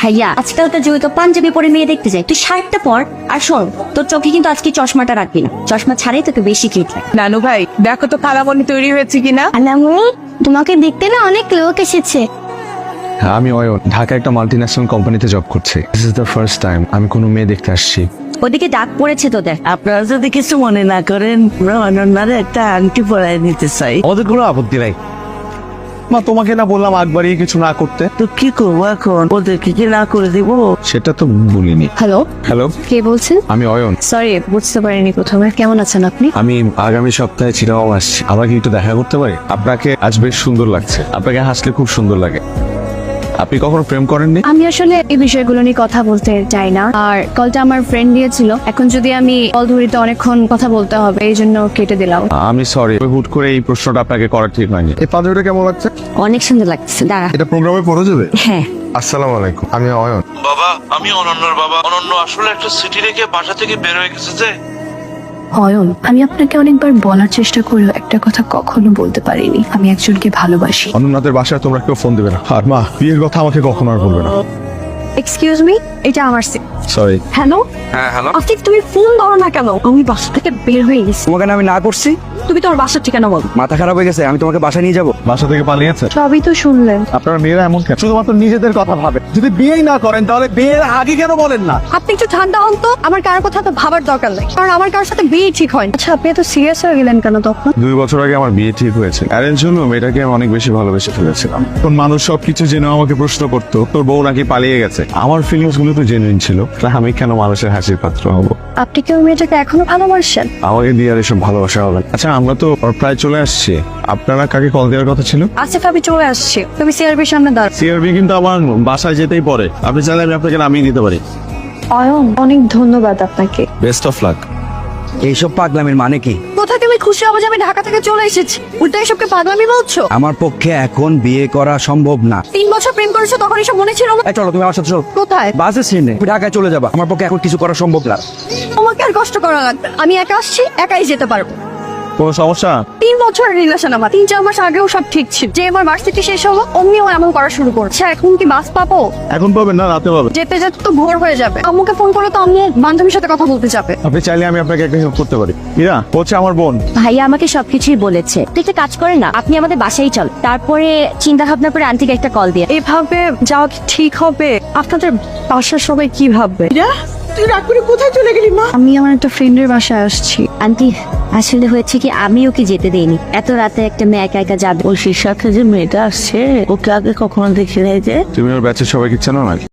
ভাইয়া আজকালকার যুগে তো পাঞ্জাবি পরে মেয়ে দেখতে যায়, তুই শার্টটা পর। আর শোন, তোর চোখে কিন্তু আজকে চশমাটা রাখবি না, চশমা ছাড়াই তোকে বেশি কিউট লাগে। নানু ভাই দেখো তো খালামণি তৈরি হয়েছে কিনা। আলামনি, তোমাকে দেখতে না অনেক লোক এসেছে। হ্যাঁ, আমি অয়ন, ঢাকা একটা মাল্টিন্যাশনাল কোম্পানিতে জব করছি। This is the first time আমি কোনো মেয়ে দেখতে আসছি। ওদিকে ডাক পড়েছে তোদের। আপনারা যদি কিছু মনে না করেন, আমরা অনন্যার একটা আংটি পরাই নিতে চাই। আমাদের কোনো আপত্তি নাই। মা, তোমাকে না বললাম আগ বাড়িয়ে কিছু না করতে? তো কি করবো এখন, ওদেরকে কি না করে দিব? সেটা তো বলিনি। হ্যালো, হ্যালো, কে বলছেন? আমি অয়ন। সরি, বুঝতে পারিনি প্রথমে। কেমন আছেন আপনি? আমি আগামী সপ্তাহে চিটাগং আসছি। আমরা কি একটু দেখা করতে পারি? আপনাকে আজ বেশ সুন্দর লাগছে, আপনাকে হাসলে খুব সুন্দর লাগে। আপনি কখনো প্রেম করেননি? আমি আসলে এই বিষয়গুলো নিয়ে কথা বলতে চাই না, আর কলটা আমার ফ্রেন্ড দিয়েছিল। এখন যদি আমি কল ধরি তো অনেকক্ষণ কথা বলতে হবে, এই জন্য কেটে দিলাম। আমি সরি, হুট করে এই প্রশ্নটা আপনাকে করা ঠিক হয়নি। এই পাঞ্জাবিটা কেমন লাগছে? অনেক সুন্দর লাগছে, দাঁড়া। এটা প্রোগ্রামে পড়া যাবে? হ্যাঁ। আসসালামু আলাইকুম, আমি অয়ন। বাবা, আমি অনন্যর বাবা। অনন্য আসলে একটা সিটি রেখে বাসা থেকে বের হয়ে গেছে যে। অয়ন, আমি আপনাকে অনেকবার বলার চেষ্টা করেও একটা কথা কখনো বলতে পারিনি, আমি একজনকে ভালোবাসি। অনন্যাদের বাসায় তোমরা কেউ ফোন দিবে না, আর মা বিয়ের কথা আমাকে কখনো আর বলবে না। এক্সকিউজ মি, এটা আমার সরি। হ্যালো। হ্যাঁ হ্যালো। আফিফ, তুমি ফোন ধরো না কেন? আমি বাসা থেকে বের হয়ে গেছি। তোমাকে না আমি না করছি? তুমি তোমার বাসার ঠিকানা বলো। মাথা খারাপ হয়ে গেছে, আমি তোমাকে বাসায় নিয়ে যাবো। বাসা থেকে পালিয়েছে? সবই তো শুনলেন। আপনারা মেয়েরা এমন কেন? শুধুমাত্র নিজেদের কথা ভাবে। যদি বিয়েই না করেন তাহলে বিয়ের আগে কেন বলেন না? আপনি একটু ঠান্ডা হন তো, আমার কারোর কথা তো ভাবার দরকার নেই, কারণ আমার কারোর সাথে বিয়ে ঠিক হয়। আচ্ছা, আপনি এত সিরিয়াস হয়ে গেলেন কেন তখন? 2 বছর আগে আমার বিয়ে ঠিক হয়েছে। অ্যারেঞ্জ হলো, মেয়েটাকে আমি অনেক বেশি ভালোবেসে ফেলেছিলাম। তখন মানুষ সবকিছু জেনে আমাকে প্রশ্ন করতো, তোর বউ নাকি পালিয়ে গেছে। আমার ফিলিংস গুলো তো জেনুইন ছিল, তাই আমি কেন মানুষের হাসির পাত্র হবো? আপনি কি ওই মেয়েটাকে এখনো ভালোবাসেন? আমাকে দিয়ে আর এসব ভালোবাসা হবে না। আচ্ছা, আমরা তো প্রায় চলে আসছি। আপনারা কাকে কল দেওয়ার কথা ছিল? আসিফ, আমি চলে আসছি, তুমি সিআরবির সামনে দাঁড়াও। সিআরবি কিন্তু আমার বাসায় যেতেই পরে। আপনি চাইলে আমি আপনাকে নামিয়ে দিতে পারি। অয়ন, অনেক ধন্যবাদ আপনাকে। Best of luck. এইসব পাগলামির মানে কি? কোথায় তুমি খুশি হবে যে আমি ঢাকা থেকে চলে এসেছি, উল্টো এসবকে পাগলামি বলছো? আমার পক্ষে এখন বিয়ে করা সম্ভব না। 3 বছর প্রেম করেছো, তখন এসব মনে ছিল না? এই চলো, তুমি আমার সাথে চলো। কোথায়? বাসে ট্রেনে তুমি ঢাকায় চলে যাবা। আমার পক্ষে এখন কিছু করা সম্ভব না। তোমাকে আর কষ্ট করা লাগবে না। আমি একা আসছি, একাই যেতে পারবো। কোনো সমস্যা? 3 বছরের রিলেশন আমার, 3-4 মাস আগেও সব ঠিক ছিল। যে আমার ভার্সিটি শেষ হলো অমনিও এমন করা শুরু করছে। এখন কি বাস পাবো? এখন পাবেন না, রাতে পাবেন। যেতে যেতে তো ভোর হয়ে যাবে। আম্মুকে ফোন করে তো আম্মু বান্ধবীর সাথে কথা বলতে যাবে। আপনি চাইলে আমি আপনাকে একটা হেল্প করতে পারি। ইরা হচ্ছে আমার বোন। ভাইয়া আমাকে সবকিছুই বলেছে। তুই একটা কাজ করে না, আপনি আমাদের বাসায় চল, তারপরে চিন্তা ভাবনা করে আন্টিকে একটা কল দিয়ে। এভাবে যাওয়া কি ঠিক হবে? আপনাদের বাসার সবাই কি ভাববে? তুই রাগ করে কোথায় চলে গেলি মা? আমি আমার একটা ফ্রেন্ডের বাসায় আসছি। আন্টি, আসলে হয়েছে কি, আমি ওকে যেতে দেইনি। এত রাতে একটা মেয়ে একা একা যাবে? ঐশীর সাথে যে মেয়েটা আসছে, ওকে আগে কখনো দেখি নাই যে। তুমি ওর ব্যাচের সবাইকে চেনো নাকি?